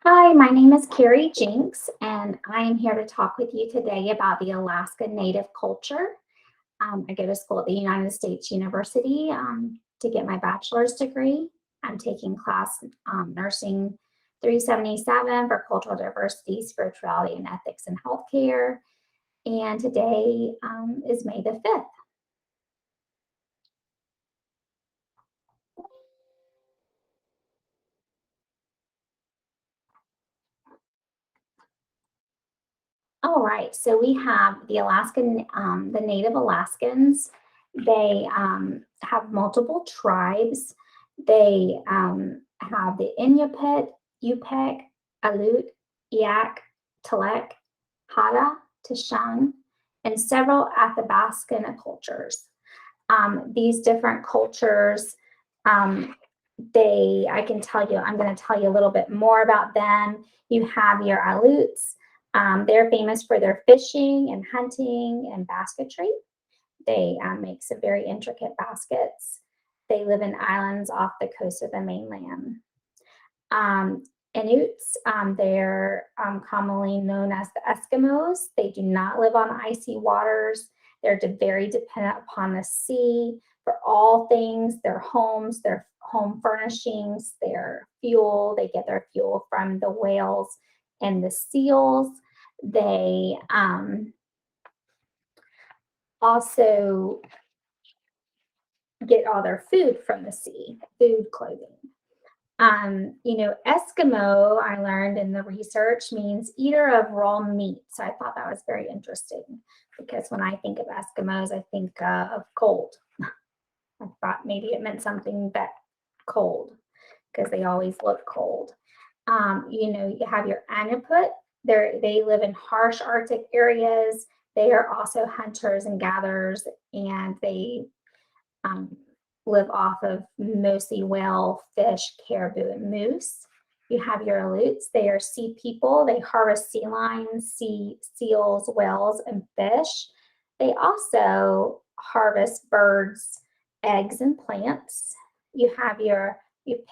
Hi, my name is Carrie Jenks, and I am here to talk with you today about the Alaska Native culture. I go to school at the United States University to get my bachelor's degree. I'm taking class Nursing 377 for Cultural Diversity, Spirituality, and Ethics in Healthcare. And today is May the 5th. All right, so we have the Native Alaskans. They have multiple tribes. They have the Inupiat, Yupik, Aleut, Yak, Telek, Hattah, Tashang, and several Athabascan cultures. These different cultures, um, I can tell you, I'm going to tell you a little bit more about them. You have your Aleuts. They're famous for their fishing and hunting and basketry. They make some very intricate baskets. They live in islands off the coast of the mainland. Um, Inuits, they're commonly known as the Eskimos. They do not live on icy waters. They're very dependent upon the sea for all things, their homes, their home furnishings, their fuel. They get their fuel from the whales and the seals. They also get all their food from the sea, food, clothing. Eskimo, I learned in the research, means eater of raw meat. So I thought that was very interesting because when I think of Eskimos, I think of cold. I thought maybe it meant something that cold because they always look cold. You have your Anuput. They live in harsh Arctic areas. They are also hunters and gatherers, and they um, live off of mostly whale, fish, caribou, and moose. You have your Aleuts. They are sea people. They harvest sea lions, seals, whales, and fish. They also harvest birds, eggs, and plants. You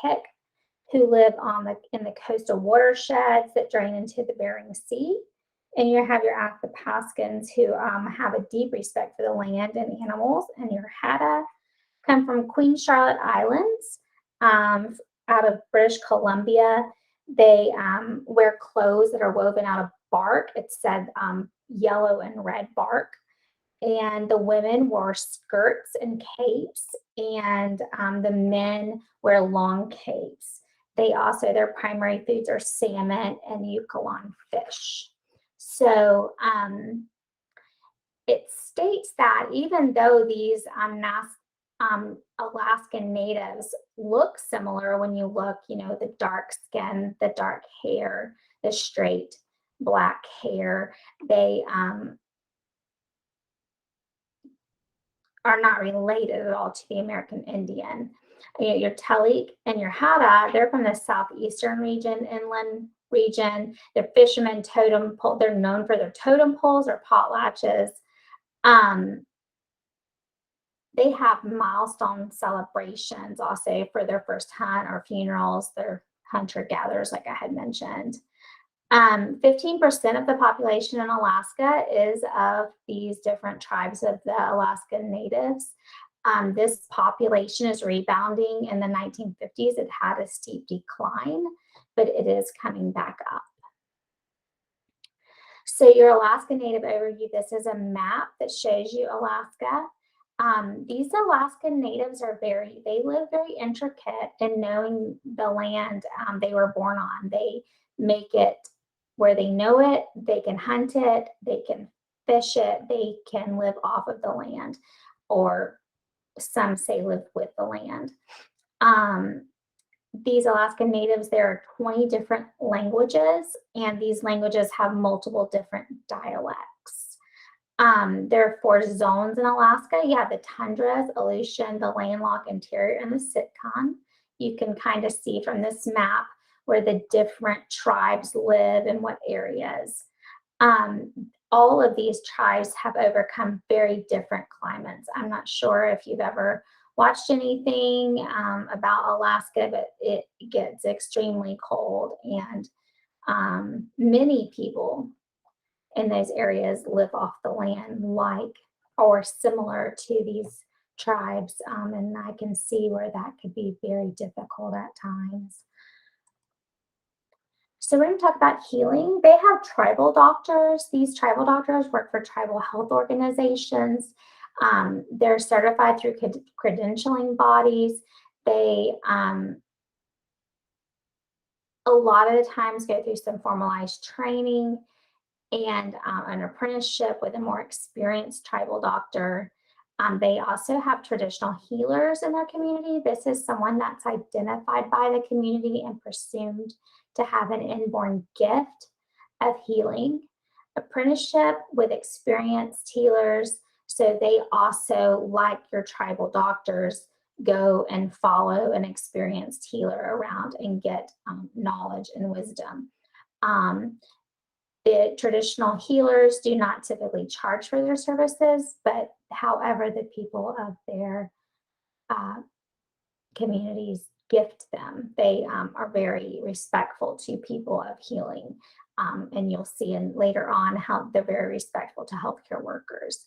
pick who live in the coastal watersheds that drain into the Bering Sea. And you have your Athabascans who have a deep respect for the land and animals. And your Hattah come from Queen Charlotte Islands out of British Columbia. They wear clothes that are woven out of bark. It said yellow and red bark. And the women wore skirts and capes, and the men wear long capes. Their primary foods are salmon and Yukon fish. So it states that even though these Alaskan natives look similar when you look, the dark skin, the dark hair, the straight black hair, they are not related at all to the American Indian. Your Telek and your Hattah, they're from the southeastern region, inland region. They're fishermen, totem pole. They're known for their totem poles or potlatches. They have milestone celebrations also for their first hunt or funerals. They're hunter-gatherers, like I had mentioned. 15% of the population in Alaska is of these different tribes of the Alaskan natives. This population is rebounding. In the 1950s, it had a steep decline, but it is coming back up. So your Alaska Native overview, this is a map that shows you Alaska. These Alaskan natives they live very intricate in knowing the land they were born on. They make it where they know it, they can hunt it, they can fish it, they can live off of the land, or some say live with the land. These Alaskan natives, there are 20 different languages, and these languages have multiple different dialects. There are 4 zones in Alaska. You have the tundras, Aleutian, the landlocked interior, and the Sitcon. You can kind of see from this map where the different tribes live and what areas. All of these tribes have overcome very different climates. I'm not sure if you've ever watched anything about Alaska, but it gets extremely cold, and Many people in those areas live off the land, like or similar to these tribes, and I can see where that could be very difficult at times. So we're going to talk about healing. They have tribal doctors. These tribal doctors work for tribal health organizations. They're certified through credentialing bodies. They a lot of the times go through some formalized training and an apprenticeship with a more experienced tribal doctor. They also have traditional healers in their community. This is someone that's identified by the community and presumed to have an inborn gift of healing. Apprenticeship with experienced healers. So they also, like your tribal doctors, go and follow an experienced healer around and get knowledge and wisdom. Um, the traditional healers do not typically charge for their services, but however, the people of their uh, communities gift them. They are very respectful to people of healing. And you'll see in later on how they're very respectful to healthcare workers.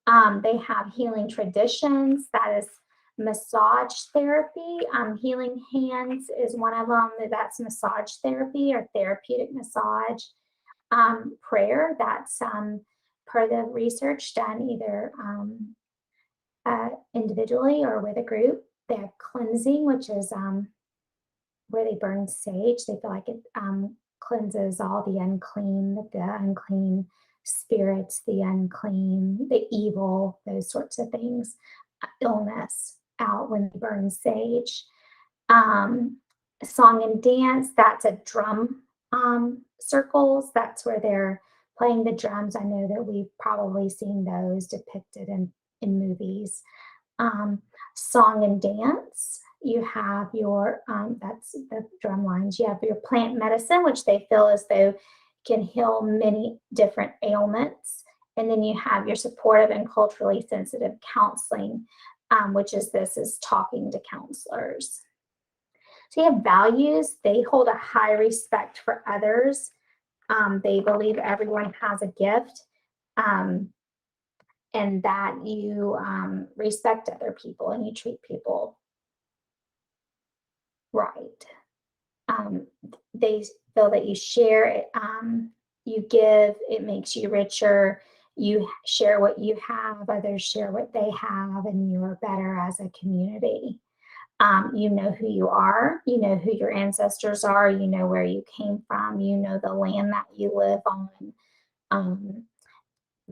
They have healing traditions. That is massage therapy. Healing hands is one of them. That's massage therapy or therapeutic massage. Prayer, that's per the research done either individually or with a group. They have cleansing, which is where they burn sage. They feel like it cleanses all the unclean spirits, the unclean, the evil, those sorts of things, illness out when they burn sage. Um, Song and dance, that's a drum circles. That's where they're playing the drums. I know that we've probably seen those depicted in movies. um, Song and dance. You have your, that's the drum lines. You have your plant medicine, which they feel as though can heal many different ailments. And then you have your supportive and culturally sensitive counseling, which is this is talking to counselors. So you have values. They hold a high respect for others. They believe everyone has a gift. And that you respect other people and you treat people right. Um, they feel that you share it, you give, it makes you richer. You share what you have, others share what they have, and you are better as a community. You know who you are, you know who your ancestors are, you know where you came from, you know the land that you live on. Um,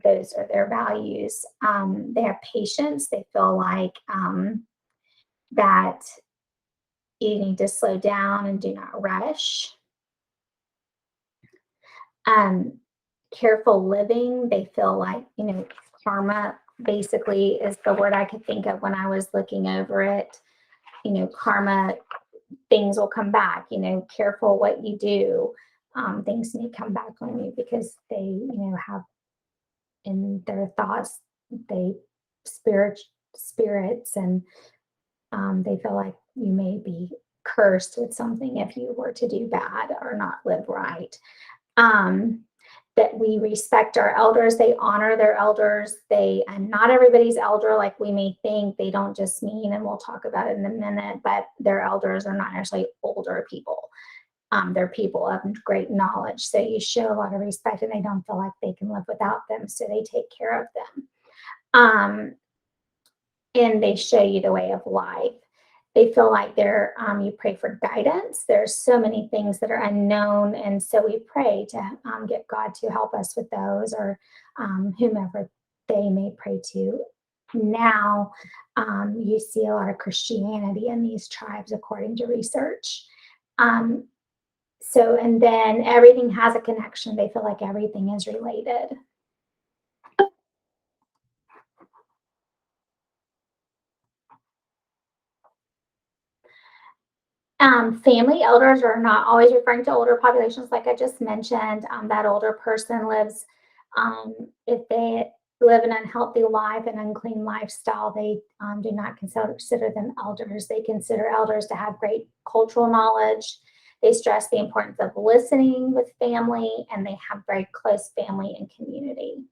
those are their values. They have patience. They feel like that you need to slow down and do not rush. Um, Careful living. They feel like, karma basically is the word I could think of when I was looking over it. Karma, things will come back. Careful what you do. Things may come back on you because they, have in their thoughts, they spirits and they feel like you may be cursed with something if you were to do bad or not live right. Um, that we respect our elders, they honor their elders. And not everybody's elder like we may think. They don't just mean, and we'll talk about it in a minute, but their elders are not necessarily older people. They're people of great knowledge. So you show a lot of respect and they don't feel like they can live without them. So they take care of them. And they show you the way of life. They feel like you pray for guidance. There's so many things that are unknown. And so we pray to get God to help us with those or whomever they may pray to. Now, you see a lot of Christianity in these tribes, according to research. And then everything has a connection. They feel like everything is related. Family elders are not always referring to older populations, like I just mentioned. That older person lives, if they live an unhealthy life, an unclean lifestyle, they do not consider them elders. They consider elders to have great cultural knowledge. They stress the importance of listening with family, and they have very close family and community.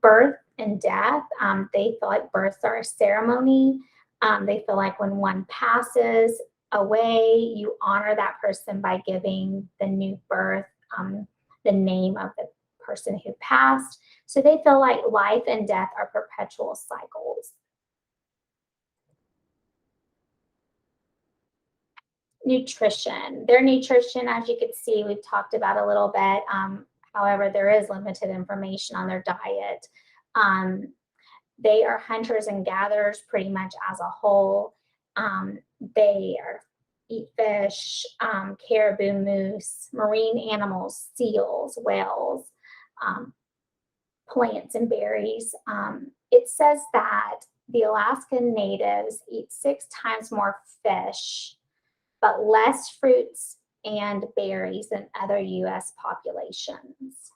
Birth and death, they feel like births are a ceremony. They feel like when one passes away, you honor that person by giving the new birth the name of the person who passed. So they feel like life and death are perpetual cycles. Nutrition. Their nutrition, as you could see, we've talked about a little bit. However, there is limited information on their diet. Um, they are hunters and gatherers pretty much as a whole. They are eat fish, caribou, moose, marine animals, seals, whales, um, plants and berries. It says that the Alaskan natives eat 6 times more fish, but less fruits and berries than other US populations.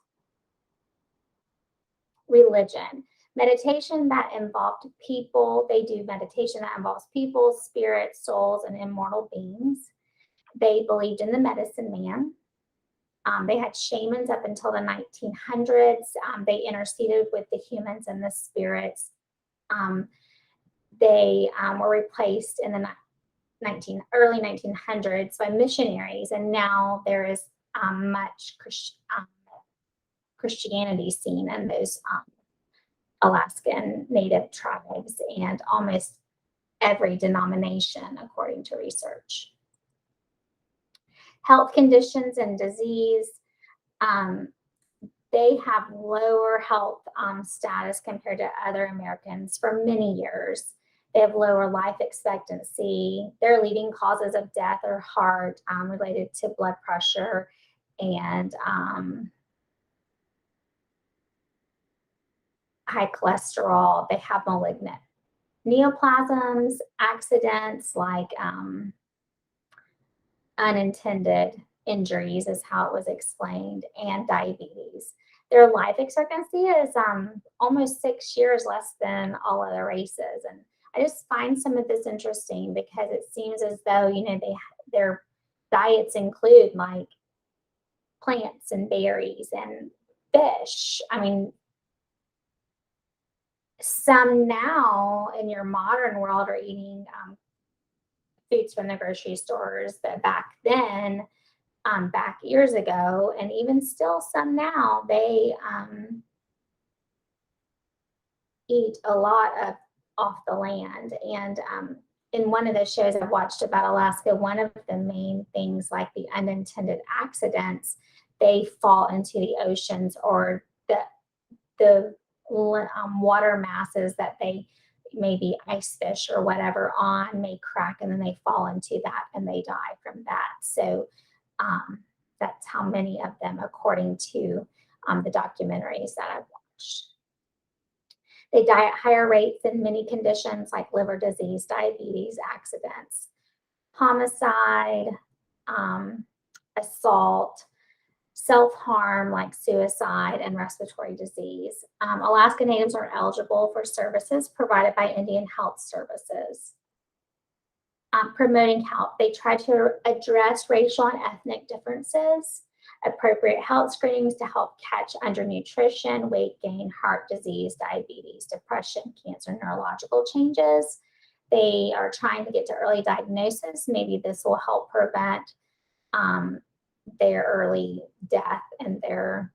Religion. Meditation that involved people. They do meditation that involves people, spirits, souls, and immortal beings. They believed in the medicine man. They had shamans up until the 1900s. They interceded with the humans and the spirits. They were replaced in the early 1900s by missionaries, and now there is much Christianity seen in those Alaskan Native tribes and almost every denomination, according to research. Health conditions and disease. They have lower health status compared to other Americans for many years. They have lower life expectancy. Their leading causes of death are heart related to blood pressure and high cholesterol. They have malignant neoplasms, accidents like unintended injuries is how it was explained, and diabetes. Their life expectancy is almost 6 years less than all other races. And I just find some of this interesting because it seems as though, their diets include like plants and berries and fish. I mean, some now in your modern world are eating foods from the grocery stores, but back then, back years ago, and even still some now, they eat a lot of off the land. And in one of the shows I've watched about Alaska, one of the main things, like the unintended accidents, they fall into the oceans, or the water masses that they maybe ice fish or whatever on may crack, and then they fall into that and they die from that. So that's how many of them, according to the documentaries that I've watched. They die at higher rates in many conditions like liver disease, diabetes, accidents, homicide, assault, self-harm like suicide, and respiratory disease. Alaska Natives are eligible for services provided by Indian Health Services. Promoting health. They try to address racial and ethnic differences, appropriate health screenings to help catch undernutrition, weight gain, heart disease, diabetes, depression, cancer, neurological changes. They are trying to get to early diagnosis. Maybe this will help prevent their early death and their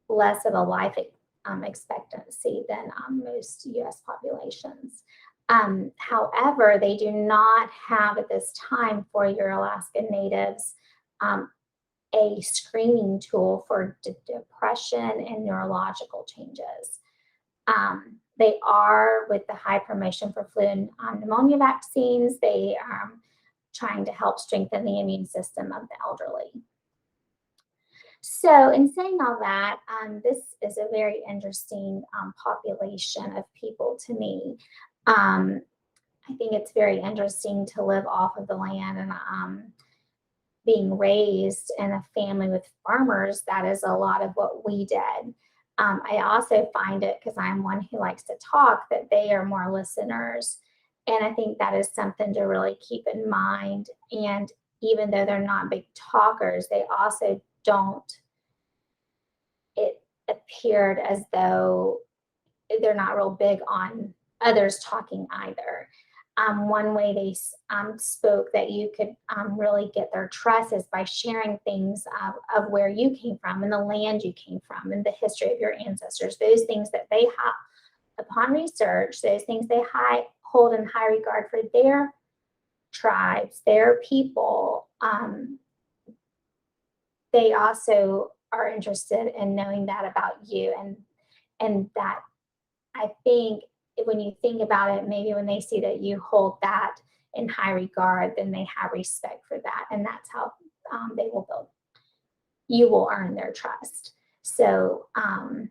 less of a life expectancy than most U.S. populations. However, they do not have at this time for your Alaskan Natives a screening tool for depression and neurological changes. They are, with the high promotion for flu and pneumonia vaccines, they are trying to help strengthen the immune system of the elderly. So in saying all that, this is a very interesting population of people to me. I think it's very interesting to live off of the land and being raised in a family with farmers. That is a lot of what we did. I also find it, because I'm one who likes to talk, that they are more listeners And I think that is something to really keep in mind. And even though they're not big talkers, they also don't, it appeared as though they're not real big on others talking either. One way they spoke that you could really get their trust is by sharing things of where you came from and the land you came from and the history of your ancestors. Those things that they have, upon research, those things they hold in high regard for their tribes, their people. They also are interested in knowing that about you, and that, I think, when you think about it, maybe when they see that you hold that in high regard, then they have respect for that, and that's how they will build. You will earn their trust. So I'm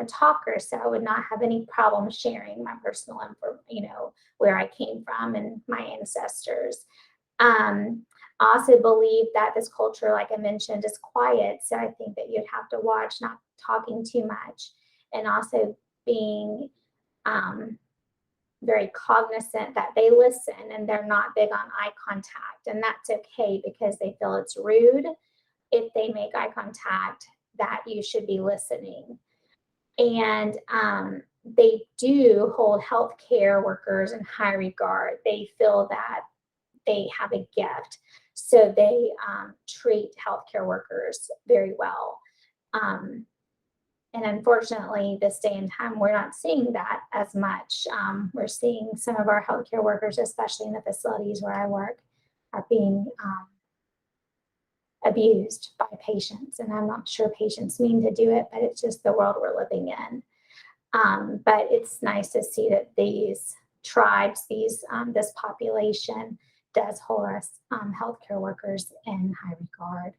a talker, so I would not have any problem sharing my personal info, where I came from and my ancestors. I also believe that this culture, like I mentioned, is quiet. So I think that you'd have to watch not talking too much, and also being very cognizant that they listen and they're not big on eye contact. And that's okay because they feel it's rude if they make eye contact, that you should be listening. And they do hold healthcare workers in high regard. They feel that they have a gift. So they treat healthcare workers very well. And unfortunately, this day and time, we're not seeing that as much. We're seeing some of our healthcare workers, especially in the facilities where I work, are being abused by patients. And I'm not sure patients mean to do it, but it's just the world we're living in. But it's nice to see that these tribes, this population does hold us healthcare workers in high regard.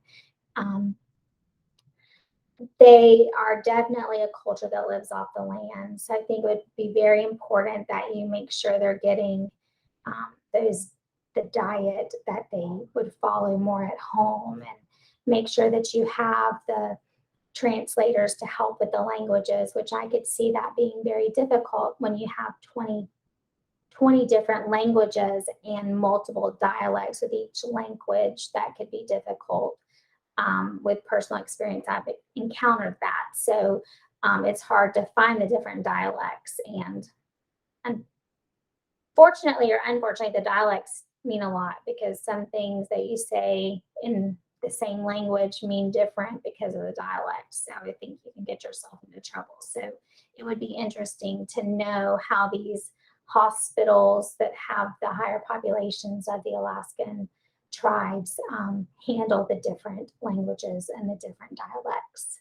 They are definitely a culture that lives off the land. So I think it would be very important that you make sure they're getting the diet that they would follow more at home, and make sure that you have the translators to help with the languages, which I could see that being very difficult when you have 20 different languages and multiple dialects with each language. That could be difficult. With personal experience, I've encountered that. So it's hard to find the different dialects. And fortunately or unfortunately, the dialects mean a lot, because some things that you say in the same language mean different because of the dialect. So I think you can get yourself into trouble. So it would be interesting to know how these hospitals that have the higher populations of the Alaskan tribes handle the different languages and the different dialects.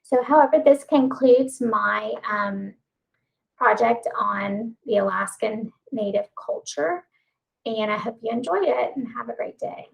So, however, this concludes my project on the Alaskan Native culture, and I hope you enjoyed it and have a great day.